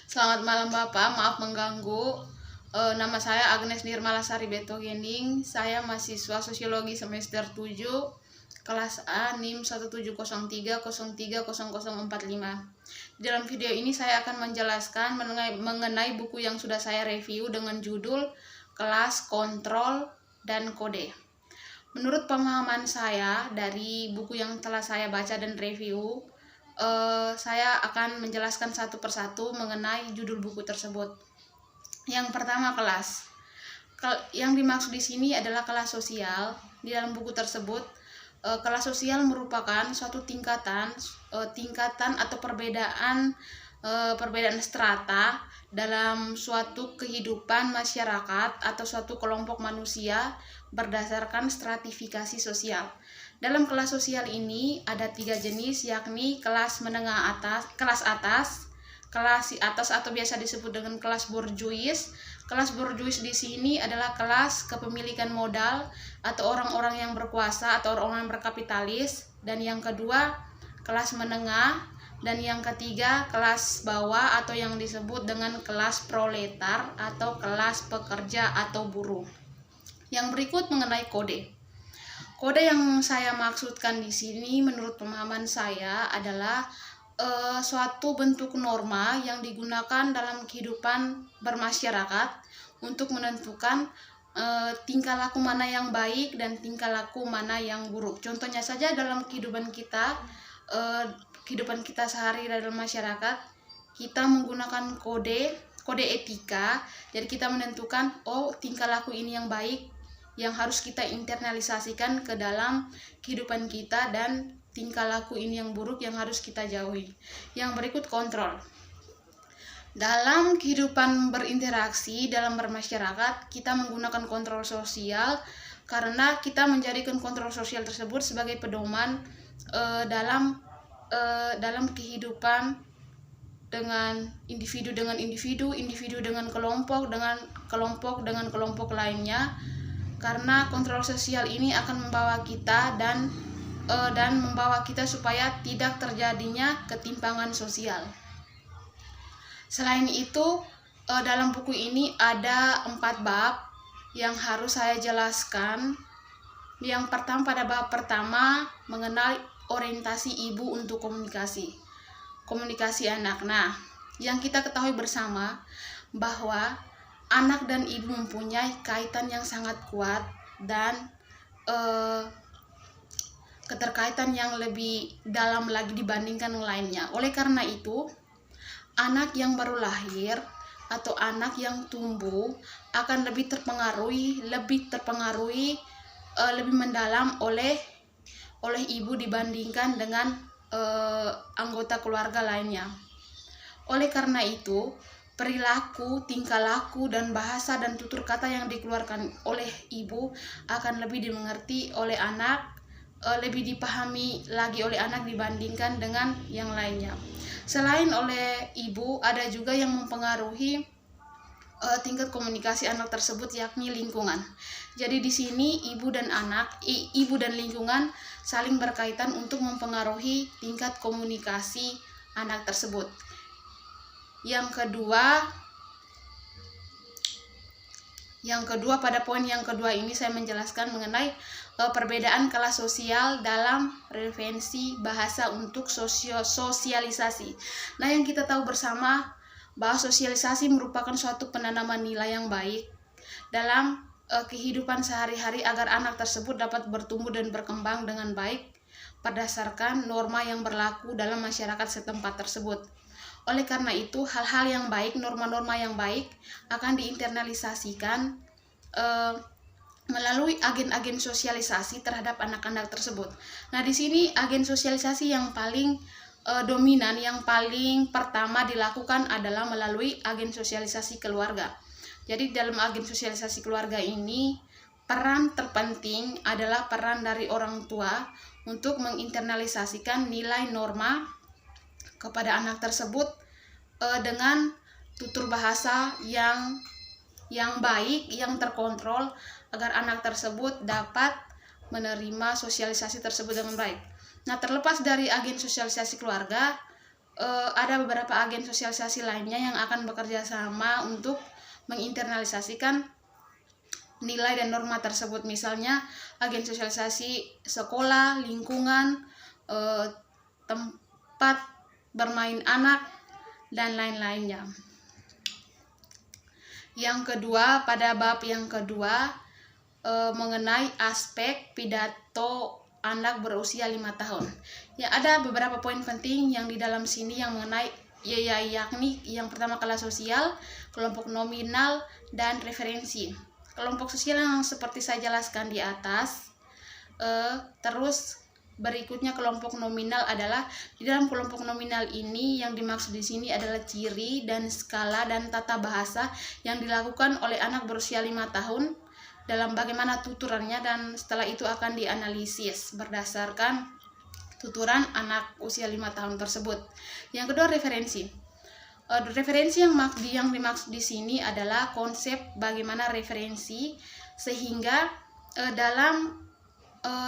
Selamat malam Bapak, maaf mengganggu. Nama saya Agnes Nirmalasari Betogending. Saya mahasiswa Sosiologi semester 7, kelas A, NIM 17030300045. Di dalam video ini saya akan menjelaskan mengenai buku yang sudah saya review dengan judul Kelas, Kontrol, dan Kode. Menurut pemahaman saya dari buku yang telah saya baca dan review, saya akan menjelaskan satu persatu mengenai judul buku tersebut. Yang pertama, kelas. Yang dimaksud di sini adalah kelas sosial. Di dalam buku tersebut, kelas sosial merupakan suatu tingkatan atau perbedaan strata dalam suatu kehidupan masyarakat atau suatu kelompok manusia berdasarkan stratifikasi sosial. Dalam kelas sosial ini ada 3 jenis, yakni kelas menengah atas, kelas di atas atau biasa disebut dengan kelas borjuis. Kelas borjuis di sini adalah kelas kepemilikan modal atau orang-orang yang berkuasa atau orang-orang yang berkapitalis. Dan yang kedua, kelas menengah. Dan yang ketiga, kelas bawah atau yang disebut dengan kelas proletar atau kelas pekerja atau buruh. Yang berikut mengenai kode. Kode yang saya maksudkan di sini menurut pemahaman saya adalah suatu bentuk norma yang digunakan dalam kehidupan bermasyarakat untuk menentukan tingkah laku mana yang baik dan tingkah laku mana yang buruk. Contohnya saja dalam kehidupan kita sehari dalam masyarakat, kita menggunakan kode etika. Jadi kita menentukan tingkah laku ini yang baik yang harus kita internalisasikan ke dalam kehidupan kita, dan tingkah laku ini yang buruk yang harus kita jauhi. Yang berikut, kontrol. Dalam kehidupan berinteraksi dalam bermasyarakat, kita menggunakan kontrol sosial karena kita menjadikan kontrol sosial tersebut sebagai pedoman dalam kehidupan dengan individu dengan kelompok dengan kelompok lainnya. Karena kontrol sosial ini akan membawa kita dan membawa kita supaya tidak terjadinya ketimpangan sosial. Selain itu, dalam buku ini ada 4 bab yang harus saya jelaskan. Yang pertama, pada bab pertama mengenai orientasi ibu untuk komunikasi anak. Nah, yang kita ketahui bersama bahwa anak dan ibu mempunyai kaitan yang sangat kuat dan keterkaitan yang lebih dalam lagi dibandingkan yang lainnya. Oleh karena itu, anak yang baru lahir atau anak yang tumbuh akan lebih terpengaruhi lebih mendalam oleh ibu dibandingkan dengan anggota keluarga lainnya. Oleh karena itu, perilaku, tingkah laku, dan bahasa dan tutur kata yang dikeluarkan oleh ibu akan lebih dimengerti oleh anak, lebih dipahami lagi oleh anak dibandingkan dengan yang lainnya. Selain oleh ibu, ada juga yang mempengaruhi tingkat komunikasi anak tersebut, yakni lingkungan. Jadi di sini ibu dan lingkungan saling berkaitan untuk mempengaruhi tingkat komunikasi anak tersebut. Yang kedua, pada poin yang kedua ini saya menjelaskan mengenai perbedaan kelas sosial dalam referensi bahasa untuk sosialisasi. Nah, yang kita tahu bersama bahwa sosialisasi merupakan suatu penanaman nilai yang baik dalam kehidupan sehari-hari agar anak tersebut dapat bertumbuh dan berkembang dengan baik berdasarkan norma yang berlaku dalam masyarakat setempat tersebut. Oleh karena itu, hal-hal yang baik, norma-norma yang baik akan diinternalisasikan melalui agen-agen sosialisasi terhadap anak-anak tersebut. Nah, di sini agen sosialisasi yang paling dominan, yang paling pertama dilakukan adalah melalui agen sosialisasi keluarga. Jadi dalam agen sosialisasi keluarga ini, peran terpenting adalah peran dari orang tua untuk menginternalisasikan nilai norma kepada anak tersebut dengan tutur bahasa yang baik, yang terkontrol, agar anak tersebut dapat menerima sosialisasi tersebut dengan baik. Nah, terlepas dari agen sosialisasi keluarga, ada beberapa agen sosialisasi lainnya yang akan bekerja sama untuk menginternalisasikan nilai dan norma tersebut. Misalnya agen sosialisasi sekolah, lingkungan, tempat bermain anak, dan lain-lainnya. Yang kedua, pada bab yang kedua mengenai aspek pidato anak berusia 5 tahun. Ya, ada beberapa poin penting yang di dalam sini yang mengenai yakni yang pertama kelas sosial, kelompok nominal, dan referensi. Kelompok sosial yang seperti saya jelaskan di atas. Terus berikutnya kelompok nominal adalah di dalam kelompok nominal ini yang dimaksud di sini adalah ciri dan skala dan tata bahasa yang dilakukan oleh anak berusia 5 tahun dalam bagaimana tuturannya, dan setelah itu akan dianalisis berdasarkan tuturan anak usia 5 tahun tersebut. Yang kedua, referensi. Referensi yang dimaksud di sini adalah konsep bagaimana referensi sehingga dalam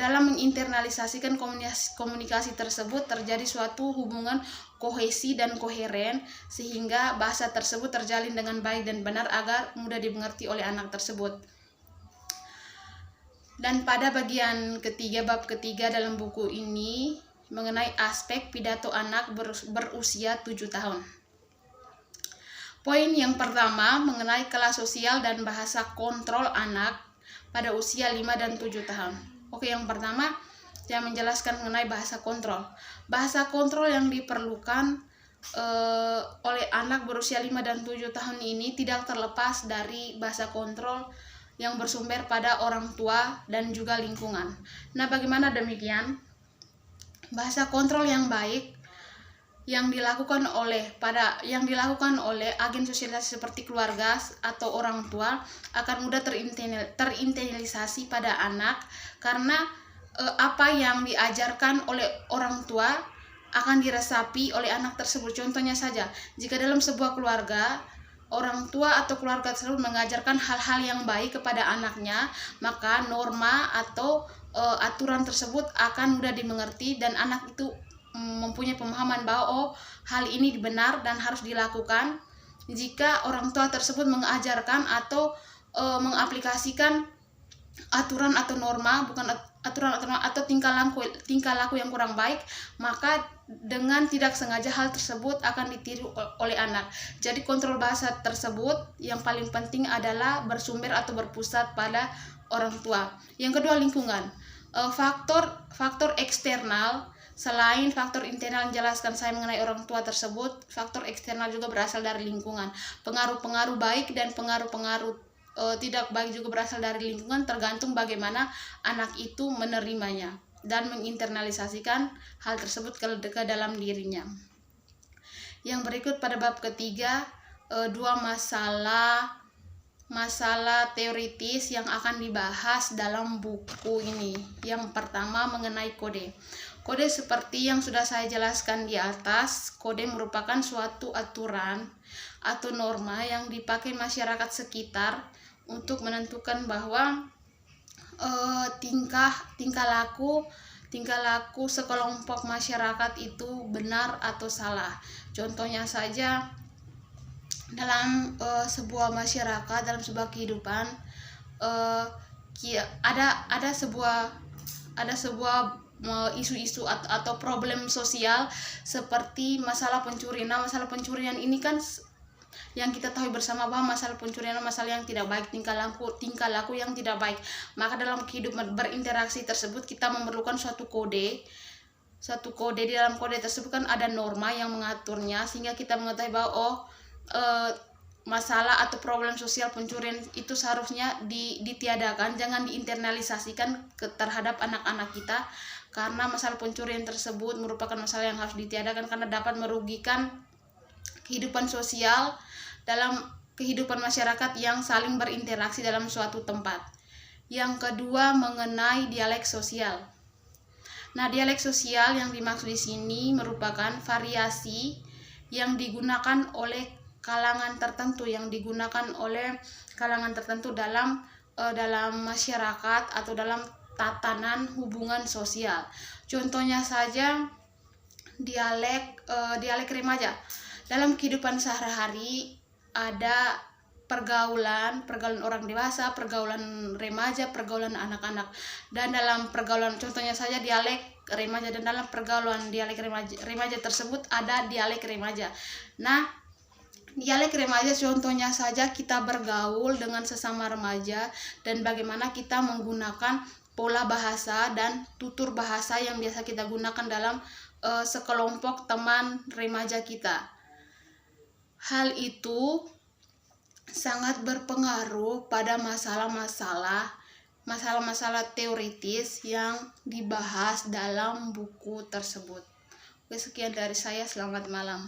menginternalisasikan komunikasi tersebut terjadi suatu hubungan kohesi dan koheren sehingga bahasa tersebut terjalin dengan baik dan benar agar mudah dimengerti oleh anak tersebut. Dan pada bagian ketiga, bab ketiga dalam buku ini mengenai aspek pidato anak berusia 7 tahun. Poin yang pertama mengenai kelas sosial dan bahasa kontrol anak pada usia 5 dan 7 tahun. Oke, yang pertama saya menjelaskan mengenai bahasa kontrol. Bahasa kontrol yang diperlukan oleh anak berusia 5 dan 7 tahun ini tidak terlepas dari bahasa kontrol yang bersumber pada orang tua dan juga lingkungan. Nah, bagaimana demikian? Bahasa kontrol yang baik yang dilakukan oleh agen sosialisasi seperti keluarga atau orang tua akan mudah terinternalisasi pada anak karena apa yang diajarkan oleh orang tua akan diresapi oleh anak tersebut. Contohnya saja, jika dalam sebuah keluarga orang tua atau keluarga tersebut mengajarkan hal-hal yang baik kepada anaknya, maka norma atau aturan tersebut akan mudah dimengerti dan anak itu mempunyai pemahaman bahwa hal ini benar dan harus dilakukan. Jika orang tua tersebut mengajarkan atau mengaplikasikan aturan atau norma, bukan aturan atau tingkah laku yang kurang baik, maka dengan tidak sengaja hal tersebut akan ditiru oleh anak. Jadi kontrol bahasa tersebut yang paling penting adalah bersumber atau berpusat pada orang tua. Yang kedua, lingkungan. Faktor eksternal selain faktor internal yang jelaskan saya mengenai orang tua tersebut, faktor eksternal juga berasal dari lingkungan. Pengaruh-pengaruh baik dan pengaruh-pengaruh tidak baik juga berasal dari lingkungan, tergantung bagaimana anak itu menerimanya dan menginternalisasikan hal tersebut ke dalam dirinya. Yang berikut pada bab ketiga, dua masalah teoritis yang akan dibahas dalam buku ini. Yang pertama mengenai kode. Kode seperti yang sudah saya jelaskan di atas, kode merupakan suatu aturan atau norma yang dipakai masyarakat sekitar untuk menentukan bahwa tingkah laku sekelompok masyarakat itu benar atau salah. Contohnya saja dalam sebuah masyarakat, dalam sebuah kehidupan ada sebuah isu-isu atau problem sosial seperti masalah pencurian. Nah, masalah pencurian ini kan yang kita tahu bersama bahwa masalah pencurian adalah masalah yang tidak baik, tingkah laku yang tidak baik. Maka dalam kehidupan berinteraksi tersebut kita memerlukan suatu kode. Di dalam kode tersebut kan ada norma yang mengaturnya sehingga kita mengetahui bahwa masalah atau problem sosial pencurian itu seharusnya ditiadakan, jangan diinternalisasikan terhadap anak-anak kita, karena masalah pencurian tersebut merupakan masalah yang harus ditiadakan karena dapat merugikan kehidupan sosial dalam kehidupan masyarakat yang saling berinteraksi dalam suatu tempat. Yang kedua mengenai dialek sosial. Nah, dialek sosial yang dimaksud di sini merupakan variasi yang digunakan oleh kalangan tertentu dalam masyarakat atau dalam tatanan hubungan sosial. Contohnya saja dialek remaja. Dalam kehidupan sehari-hari ada pergaulan orang dewasa, pergaulan remaja, pergaulan anak-anak. Dan dalam pergaulan, contohnya saja dialek remaja, dan dalam pergaulan dialek remaja tersebut ada dialek remaja. Nah, dialek remaja contohnya saja kita bergaul dengan sesama remaja dan bagaimana kita menggunakan pola bahasa dan tutur bahasa yang biasa kita gunakan dalam sekelompok teman remaja kita. Hal itu sangat berpengaruh pada masalah-masalah teoritis yang dibahas dalam buku tersebut. Oke, sekian dari saya, selamat malam.